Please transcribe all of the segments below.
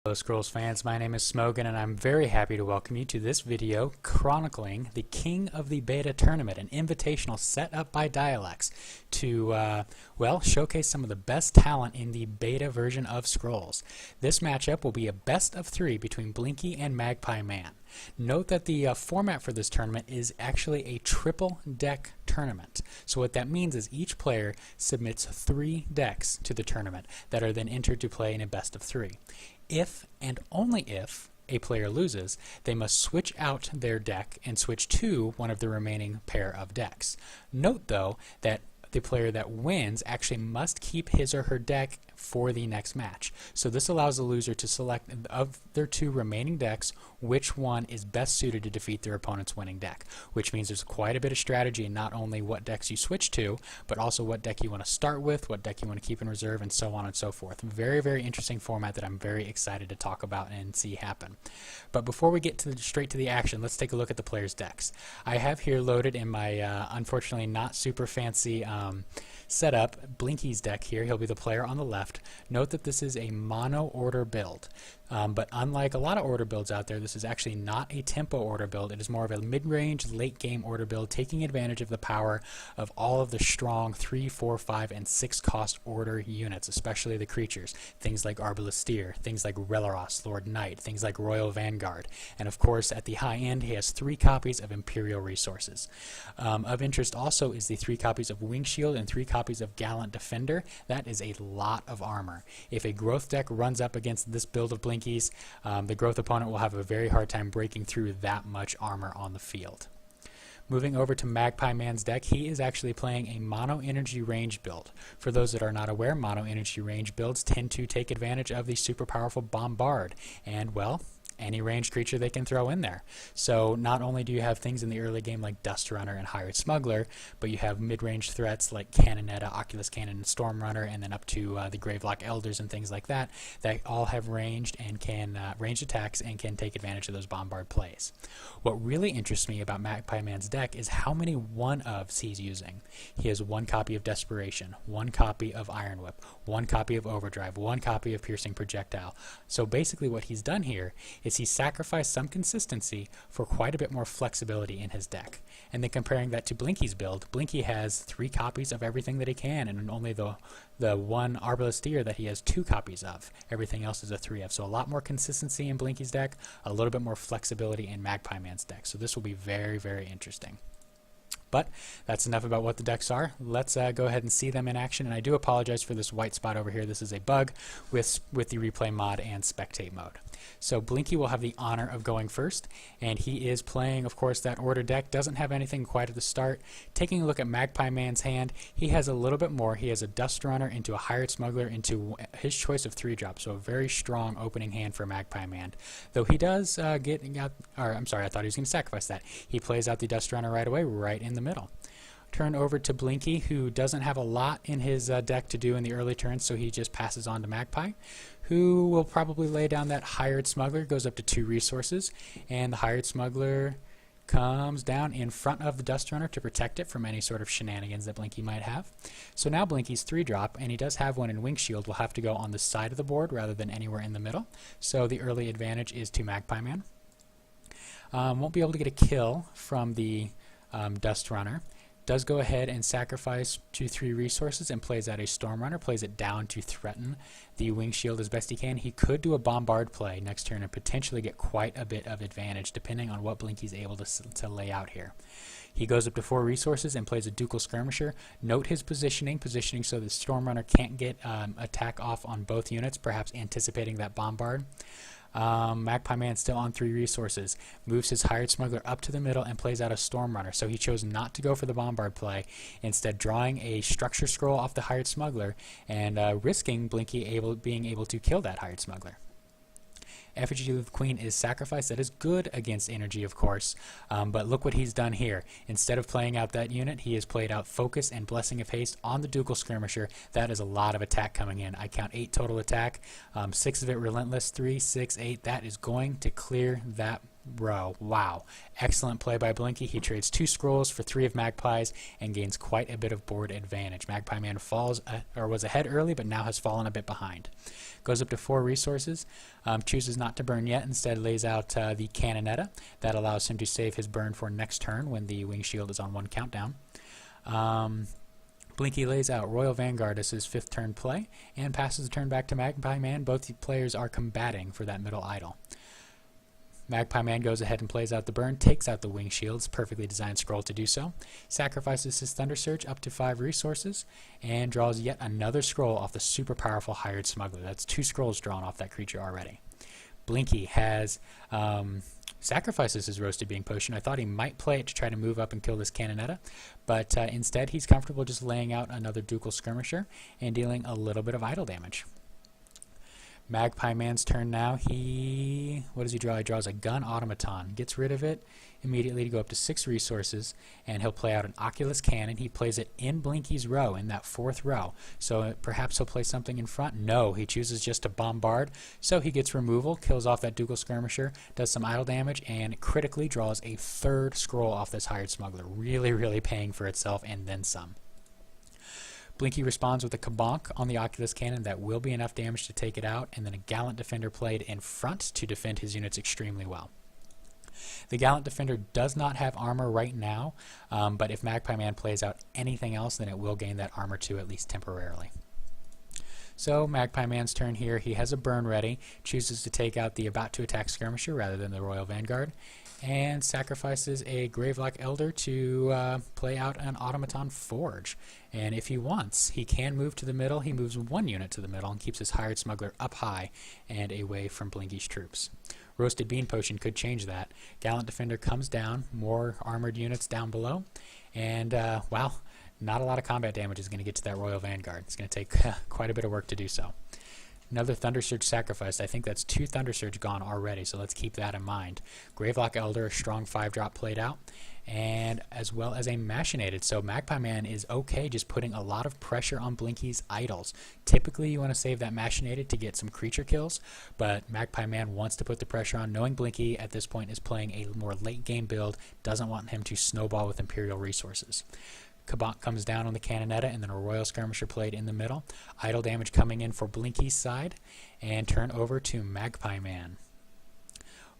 Hello Scrolls fans, my name is Smogan and I'm very happy to welcome you to this video chronicling the King of the Beta tournament, an invitational set up by Dialects to, showcase some of the best talent in the beta version of Scrolls. This matchup will be a best of 3 between Blinky and Magpieman. Note that the format for this tournament is actually a triple deck tournament. So what that means is each player submits 3 decks to the tournament that are then entered to play in a best of 3. If and only if a player loses, they must switch out their deck and switch to one of the remaining pair of decks. Note though that the player that wins actually must keep his or her deck for the next match. So this allows the loser to select of their 2 remaining decks which one is best suited to defeat their opponent's winning deck, which means there's quite a bit of strategy in not only what decks you switch to, but also what deck you want to start with, what deck you want to keep in reserve, and so on and so forth. Very, very interesting format that I'm very excited to talk about and see happen. But before we get straight to the action, let's take a look at the players' decks. I have here loaded in my unfortunately not super fancy setup Blinky's deck here. He'll be the player on the left. Note that this is a mono order build. But unlike a lot of order builds out there, this is actually not a tempo order build. It is more of a mid-range, late-game order build, taking advantage of the power of all of the strong 3, 4, 5, and 6 cost order units, especially the creatures. Things like Arbalisteer, things like Releros, Lord Knight, things like Royal Vanguard. And of course, at the high end, he has 3 copies of Imperial Resources. Of interest also is the 3 copies of Wing Shield and 3 copies of Gallant Defender. That is a lot of armor. If a growth deck runs up against this build of Blink, the growth opponent will have a very hard time breaking through that much armor on the field. Moving over to Magpieman's deck, he is actually playing a mono energy range build. For those that are not aware, mono energy range builds tend to take advantage of the super powerful Bombard, and well, any ranged creature they can throw in there. So not only do you have things in the early game like Dust Runner and Hired Smuggler, but you have mid-range threats like Cannonetta, Oculus Cannon, and Storm Runner, and then up to the Gravelock Elders and things like that, that all have ranged and can ranged attacks and can take advantage of those Bombard plays. What really interests me about Magpieman's deck is how many one-ofs he's using. He has 1 copy of Desperation, 1 copy of Iron Whip, 1 copy of Overdrive, 1 copy of Piercing Projectile. So basically what he's done here is he sacrificed some consistency for quite a bit more flexibility in his deck. And then comparing that to Blinky's build, Blinky has 3 copies of everything that he can, and only the one Arbalisteer that he has 2 copies of. Everything else is a 3F. So a lot more consistency in Blinky's deck, a little bit more flexibility in Magpieman's deck. So this will be very, very interesting. But that's enough about what the decks are. Let's go ahead and see them in action. And I do apologize for this white spot over here. This is a bug with the replay mod and spectate mode. So Blinky will have the honor of going first, and he is playing, of course, that order deck. Doesn't have anything quite at the start. Taking a look at Magpieman's hand, he has a little bit more. He has a Dust Runner into a Hired Smuggler into his choice of 3 drops. So a very strong opening hand for Magpieman. Though he does I thought he was going to sacrifice that. He plays out the Dust Runner right away, right in the middle. Turn over to Blinky, who doesn't have a lot in his deck to do in the early turns, so he just passes on to Magpie, who will probably lay down that Hired Smuggler, goes up to 2 resources, and the Hired Smuggler comes down in front of the Dust Runner to protect it from any sort of shenanigans that Blinky might have. So now Blinky's 3-drop, and he does have one in Wing Shield, will have to go on the side of the board rather than anywhere in the middle. So the early advantage is to Magpieman. Won't be able to get a kill from the Dust Runner. Does go ahead and sacrifice 2, 3 resources and plays out a Storm Runner, plays it down to threaten the Wing Shield as best he can. He could do a Bombard play next turn and potentially get quite a bit of advantage depending on what Blinky's able to lay out here. He goes up to 4 resources and plays a Ducal Skirmisher. Note his positioning so the Storm Runner can't get attack off on both units, perhaps anticipating that Bombard. Magpieman still on 3 resources, moves his Hired Smuggler up to the middle and plays out a Storm Runner. So he chose not to go for the Bombard play, instead drawing a Structure Scroll off the Hired Smuggler and risking Blinky being able to kill that Hired Smuggler. Effigy of the Queen is sacrificed. That is good against energy, of course, but look what he's done here. Instead of playing out that unit, he has played out Focus and Blessing of Haste on the Ducal Skirmisher. That is a lot of attack coming in. I count 8 total attack, 6 of it Relentless, 3, 6, 8. That is going to clear that row. Wow. Excellent play by Blinky. He trades 2 scrolls for 3 of Magpie's and gains quite a bit of board advantage. Magpieman falls, or was ahead early, but now has fallen a bit behind. Goes up to 4 resources, chooses not to burn yet, instead lays out the Cannonetta. That allows him to save his burn for next turn when the Wing Shield is on 1 countdown. Blinky lays out Royal Vanguard as his 5th turn play and passes the turn back to Magpieman. Both players are combating for that middle idol. Magpieman goes ahead and plays out the burn, takes out the Wing Shields, perfectly designed scroll to do so, sacrifices his Thunder Surge up to 5 resources, and draws yet another scroll off the super powerful Hired Smuggler. That's 2 scrolls drawn off that creature already. Blinky has sacrifices his Roasted Bean Potion. I thought he might play it to try to move up and kill this Cannonetta, but instead he's comfortable just laying out another Ducal Skirmisher and dealing a little bit of idle damage. Magpieman's turn now. What does he draw? He draws a Gun Automaton. Gets rid of it immediately to go up to 6 resources, and he'll play out an Oculus Cannon. He plays it in Blinky's row, in that 4th row. So perhaps he'll play something in front. No, he chooses just to bombard. So he gets removal, kills off that Ducal Skirmisher, does some idle damage, and critically draws a 3rd scroll off this Hired Smuggler. Really, really paying for itself, and then some. Blinky responds with a Kabonk on the Oculus Cannon. That will be enough damage to take it out, and then a Gallant Defender played in front to defend his units extremely well. The Gallant Defender does not have armor right now, but if Magpieman plays out anything else, then it will gain that armor too, at least temporarily. So Magpieman's turn here. He has a burn ready, chooses to take out the about to attack Skirmisher rather than the Royal Vanguard, and sacrifices a Gravelock Elder to play out an Automaton Forge. And if he wants, he can move to the middle. He moves 1 unit to the middle and keeps his Hired Smuggler up high and away from Blinky's troops. Roasted Bean Potion could change that. Gallant Defender comes down, more armored units down below, and well, not a lot of combat damage is going to get to that Royal Vanguard. It's going to take quite a bit of work to do so. Another Thunder Surge sacrificed. I think that's 2 Thunder Surge gone already, so let's keep that in mind. Gravelock Elder, a strong 5-drop played out, and as well as a Machinated. So Magpieman is okay just putting a lot of pressure on Blinky's idols. Typically you want to save that Machinated to get some creature kills, but Magpieman wants to put the pressure on, knowing Blinky at this point is playing a more late game build, doesn't want him to snowball with Imperial resources. Kabonk comes down on the Cannonetta, and then a Royal Skirmisher played in the middle. Idle damage coming in for Blinky's side, and turn over to Magpieman.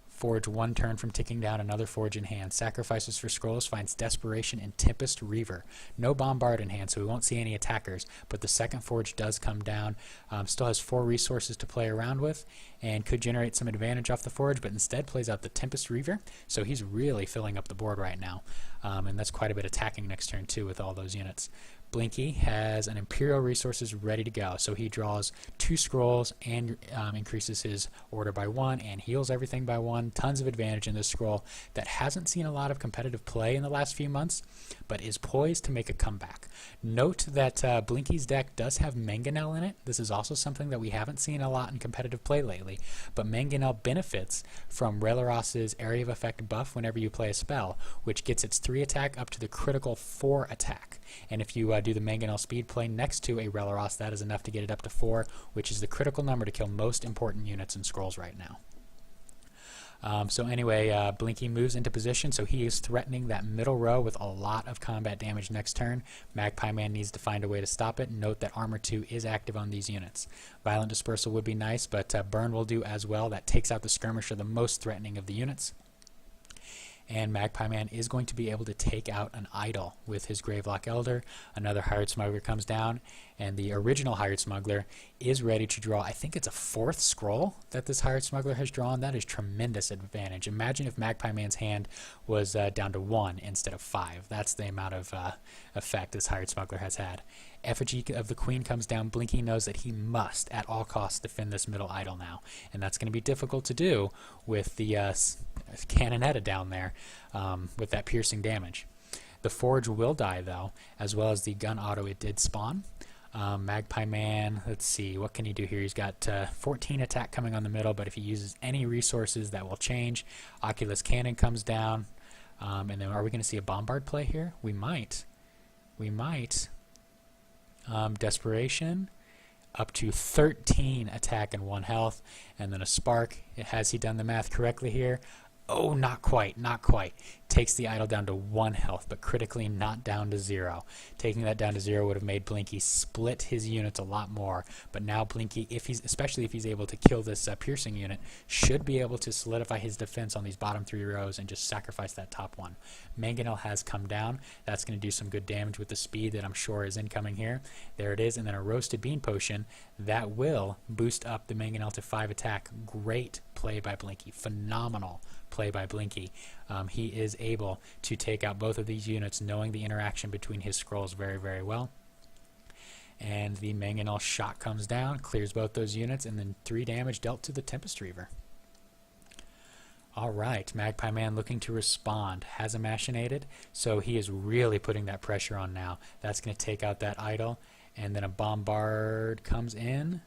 Forge 1 turn from ticking down, another Forge in hand. Sacrifices for scrolls, finds Desperation and Tempest Reaver. No Bombard in hand, so we won't see any attackers, but the second Forge does come down. Still has 4 resources to play around with, and could generate some advantage off the Forge, but instead plays out the Tempest Reaver, so he's really filling up the board right now. And that's quite a bit attacking next turn too with all those units. Blinky has an Imperial resources ready to go, so he draws 2 scrolls and increases his order by 1 and heals everything by 1. Tons of advantage in this scroll that hasn't seen a lot of competitive play in the last few months, but is poised to make a comeback. Note that Blinky's deck does have Mangonel in it. This is also something that we haven't seen a lot in competitive play lately, but Mangonel benefits from Relaros's Area of Effect buff whenever you play a spell, which gets its 3 attack up to the critical 4 attack. And if you do the Mangonel speed play next to a Relaros, that is enough to get it up to 4, which is the critical number to kill most important units in scrolls right now. So anyway, Blinky moves into position, so he is threatening that middle row with a lot of combat damage next turn. Magpieman needs to find a way to stop it. Note that Armor 2 is active on these units. Violent Dispersal would be nice, but Burn will do as well. That takes out the Skirmisher, the most threatening of the units. And Magpieman is going to be able to take out an idol with his Gravelock Elder. Another Hired Smuggler comes down, and the original Hired Smuggler is ready to draw. I think it's a 4th scroll that this Hired Smuggler has drawn. That is tremendous advantage. Imagine if Magpieman's hand was down to 1 instead of 5. That's the amount of effect this Hired Smuggler has had. Effigy of the Queen comes down. Blinky knows that he must, at all costs, defend this middle idol now, and that's going to be difficult to do with the Cannonetta down there with that piercing damage. The Forge will die, though, as well as the Gun Auto it did spawn. Magpieman, let's see, what can he do here? He's got 14 attack coming on the middle, but if he uses any resources, that will change. Oculus Cannon comes down, and then are we going to see a Bombard play here? We might. We might. Desperation, up to 13 attack and 1 health, and then a Spark. Has he done the math correctly here? Oh, not quite, not quite. Takes the idol down to 1 health, but critically not down to 0. Taking that down to 0 would have made Blinky split his units a lot more, but now Blinky, especially if he's able to kill this piercing unit, should be able to solidify his defense on these bottom 3 rows and just sacrifice that top one. Mangonel has come down. That's going to do some good damage with the speed that I'm sure is incoming here. There it is, and then a roasted bean potion that will boost up the Mangonel to 5 attack. Great play by Blinky. Phenomenal play by Blinky. He is able to take out both of these units, knowing the interaction between his scrolls very, very well. And the Mangonel shot comes down, clears both those units, and then 3 damage dealt to the Tempest Reaver. Alright, Magpieman looking to respond. Has a machinated, so he is really putting that pressure on now. That's going to take out that idol, and then a bombard comes in.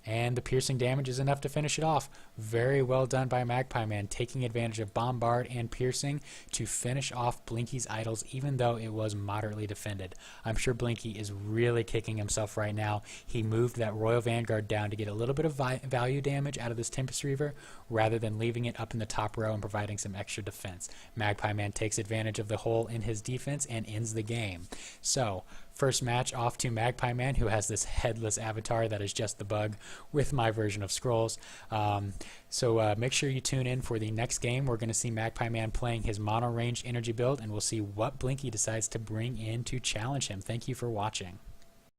And the piercing damage is enough to finish it off. Very well done by Magpieman, taking advantage of Bombard and Piercing to finish off Blinky's idols, even though it was moderately defended. I'm sure Blinky is really kicking himself right now. He moved that Royal Vanguard down to get a little bit of value damage out of this Tempest Reaver, rather than leaving it up in the top row and providing some extra defense. Magpieman takes advantage of the hole in his defense and ends the game. So, first match off to Magpieman, who has this headless avatar that is just the bug with my version of Scrolls. So make sure you tune in for the next game. We're going to see Magpieman playing his mono-ranged energy build, and we'll see what Blinky decides to bring in to challenge him. Thank you for watching.